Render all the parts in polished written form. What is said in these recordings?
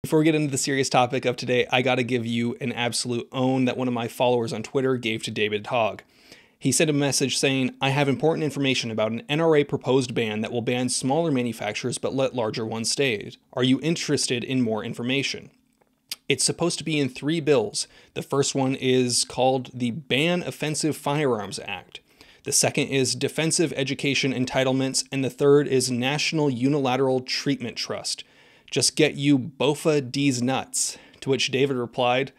Before we get into the serious topic of today, I gotta give you an absolute own that one of my followers on Twitter gave to David Hogg. He sent a message saying, "I have important information about an NRA proposed ban that will ban smaller manufacturers but let larger ones stay. Are you interested in more information?" It's supposed to be in 3 bills. The first one is called the Ban Offensive Firearms Act. The second is Defensive Education Entitlements, and the third is National Unilateral Treatment Trust. Just get you bofa D's nuts. To which David replied,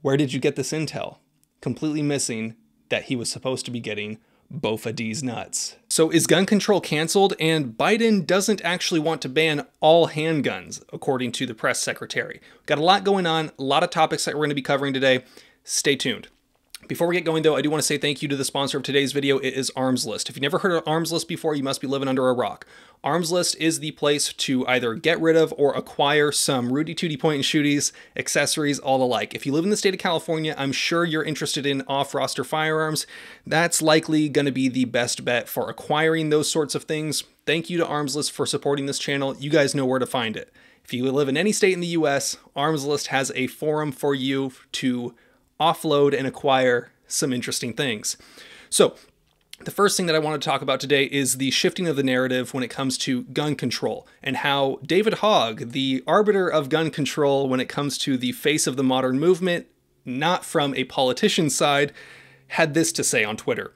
"Where did you get this intel?" Completely missing that he was supposed to be getting bofa D's nuts. So is gun control canceled? And Biden doesn't actually want to ban all handguns, according to the press secretary. Got a lot going on, a lot of topics that we're going to be covering today. Stay tuned. Before we get going though, I do want to say thank you to the sponsor of today's video. It is Arms List. If you've never heard of Arms List before, you must be living under a rock. Arms List is the place to either get rid of or acquire some Rudy Tooty point and shooties, accessories, all the like. If you live in the state of California, I'm sure you're interested in off-roster firearms. That's likely going to be the best bet for acquiring those sorts of things. Thank you to Arms List for supporting this channel. You guys know where to find it. If you live in any state in the US, Arms List has a forum for you to offload and acquire some interesting things. So the first thing that I want to talk about today is the shifting of the narrative when it comes to gun control and how David Hogg, the arbiter of gun control when it comes to the face of the modern movement, not from a politician's side, had this to say on Twitter.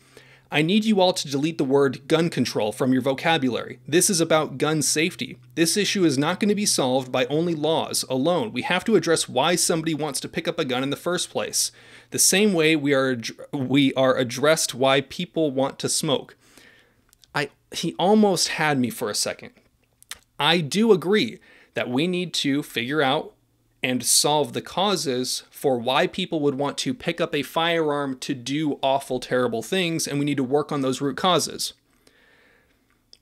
"I need you all to delete the word gun control from your vocabulary. This is about gun safety. This issue is not going to be solved by only laws alone. We have to address why somebody wants to pick up a gun in the first place. The same way we are addressed why people want to smoke." He almost had me for a second. I do agree that we need to figure out and solve the causes for why people would want to pick up a firearm to do awful, terrible things, and we need to work on those root causes.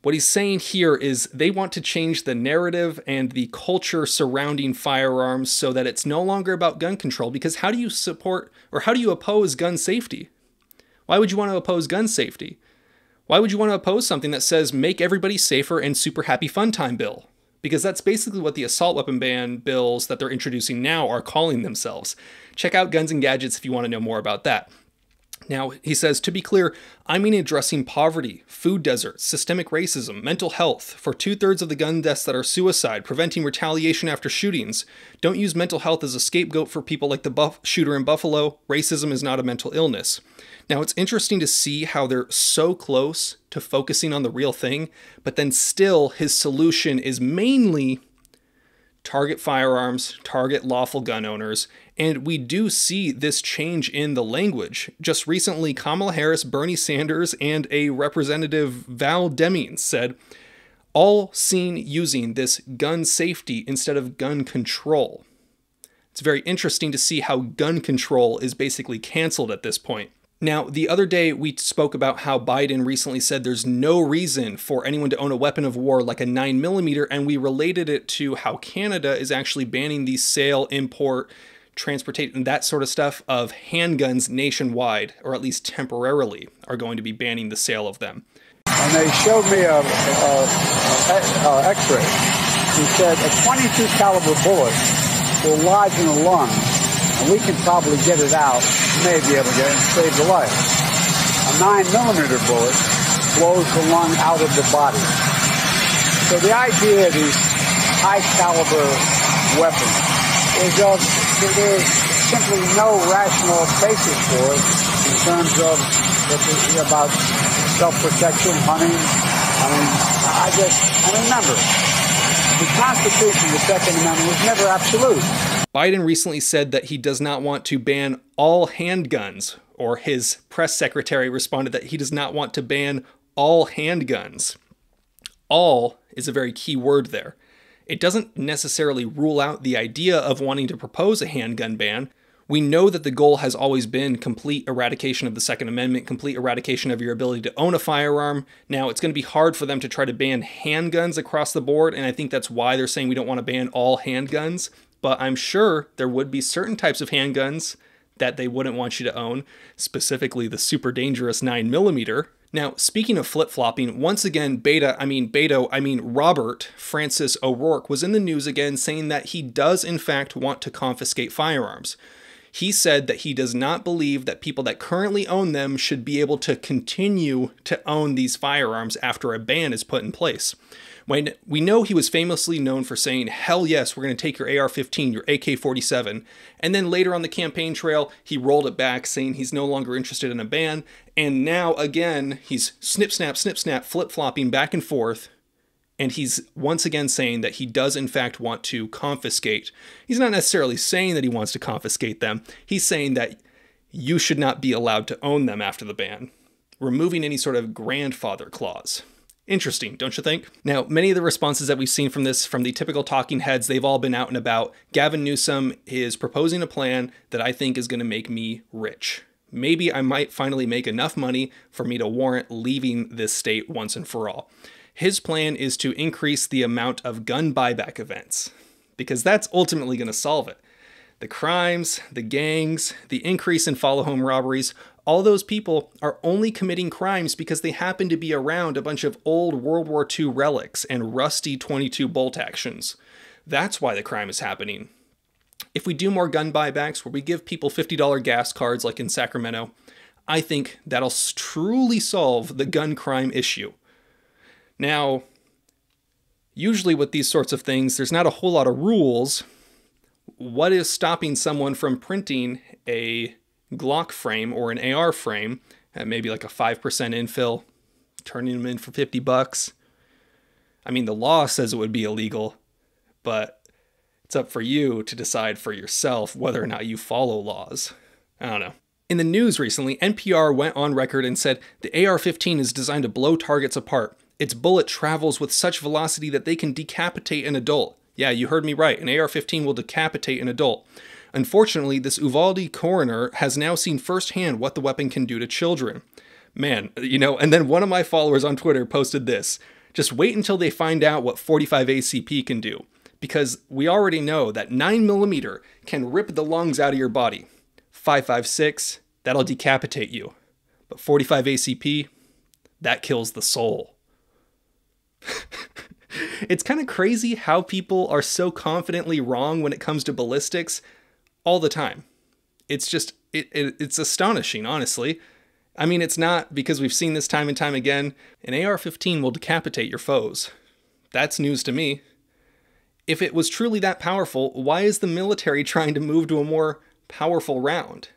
What he's saying here is they want to change the narrative and the culture surrounding firearms so that it's no longer about gun control, because how do you support or how do you oppose gun safety? Why would you want to oppose gun safety? Why would you want to oppose something that says make everybody safer and super happy fun time bill? Because that's basically what the assault weapon ban bills that they're introducing now are calling themselves. Check out Guns and Gadgets if you want to know more about that. Now, he says, "To be clear, I mean addressing poverty, food deserts, systemic racism, mental health. For 2/3 of the gun deaths that are suicide, preventing retaliation after shootings. Don't use mental health as a scapegoat for people like the shooter in Buffalo. Racism is not a mental illness." Now, it's interesting to see how they're so close to focusing on the real thing, but then still his solution is mainly target firearms, target lawful gun owners, and we do see this change in the language. Just recently, Kamala Harris, Bernie Sanders, and a Representative Val Demings said, all seen using this gun safety instead of gun control. It's very interesting to see how gun control is basically canceled at this point. Now, the other day we spoke about how Biden recently said there's no reason for anyone to own a weapon of war like a 9mm, and we related it to how Canada is actually banning the sale, import, transportation, that sort of stuff of handguns nationwide, or at least temporarily are going to be banning the sale of them. And they showed me a x-ray. He said a .22 caliber bullet will lodge in the lung, and we can probably get it out, may be able to get it and save the life. A 9mm bullet blows the lung out of the body. So the idea of these high caliber weapons is there's simply no rational basis for it in terms of about self-protection, hunting. Remember, the Constitution, the Second Amendment, was never absolute. Biden recently said that he does not want to ban all handguns, or his press secretary responded that he does not want to ban all handguns. All is a very key word there. It doesn't necessarily rule out the idea of wanting to propose a handgun ban. We know that the goal has always been complete eradication of the Second Amendment, complete eradication of your ability to own a firearm. Now, it's going to be hard for them to try to ban handguns across the board, and I think that's why they're saying we don't want to ban all handguns. But I'm sure there would be certain types of handguns that they wouldn't want you to own, specifically the super dangerous 9mm. Now, speaking of flip-flopping, once again, Robert Francis O'Rourke was in the news again saying that he does in fact want to confiscate firearms. He said that he does not believe that people that currently own them should be able to continue to own these firearms after a ban is put in place. When we know he was famously known for saying, hell yes, we're going to take your AR-15, your AK-47. And then later on the campaign trail, he rolled it back saying he's no longer interested in a ban. And now again, he's snip, snap, flip-flopping back and forth. And he's once again saying that he does in fact want to confiscate. He's not necessarily saying that he wants to confiscate them. He's saying that you should not be allowed to own them after the ban, removing any sort of grandfather clause. Interesting, don't you think? Now, many of the responses that we've seen from this, from the typical talking heads, they've all been out and about. Gavin Newsom is proposing a plan that I think is going to make me rich. Maybe I might finally make enough money for me to warrant leaving this state once and for all. His plan is to increase the amount of gun buyback events, because that's ultimately going to solve it. The crimes, the gangs, the increase in follow-home robberies, all those people are only committing crimes because they happen to be around a bunch of old World War II relics and rusty .22 bolt actions. That's why the crime is happening. If we do more gun buybacks where we give people $50 gas cards like in Sacramento, I think that'll truly solve the gun crime issue. Now, usually with these sorts of things, there's not a whole lot of rules. What is stopping someone from printing a Glock frame or an AR frame at maybe like a 5% infill, turning them in for $50? I mean, the law says it would be illegal, but it's up for you to decide for yourself whether or not you follow laws. I don't know. In the news recently, NPR went on record and said the AR-15 is designed to blow targets apart. Its bullet travels with such velocity that they can decapitate an adult. Yeah, you heard me right. An AR-15 will decapitate an adult. Unfortunately, this Uvalde coroner has now seen firsthand what the weapon can do to children. Man, and then one of my followers on Twitter posted this. Just wait until they find out what 45 ACP can do. Because we already know that 9mm can rip the lungs out of your body. 5.56, that'll decapitate you. But 45 ACP, that kills the soul. It's kind of crazy how people are so confidently wrong when it comes to ballistics all the time. It's just, it's astonishing, honestly. I mean, it's not, because we've seen this time and time again. An AR-15 will decapitate your foes. That's news to me. If it was truly that powerful, why is the military trying to move to a more powerful round?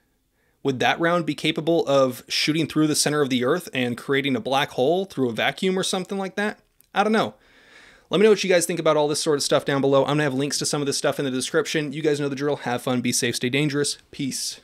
Would that round be capable of shooting through the center of the earth and creating a black hole through a vacuum or something like that? I don't know. Let me know what you guys think about all this sort of stuff down below. I'm going to have links to some of this stuff in the description. You guys know the drill. Have fun, be safe, stay dangerous. Peace.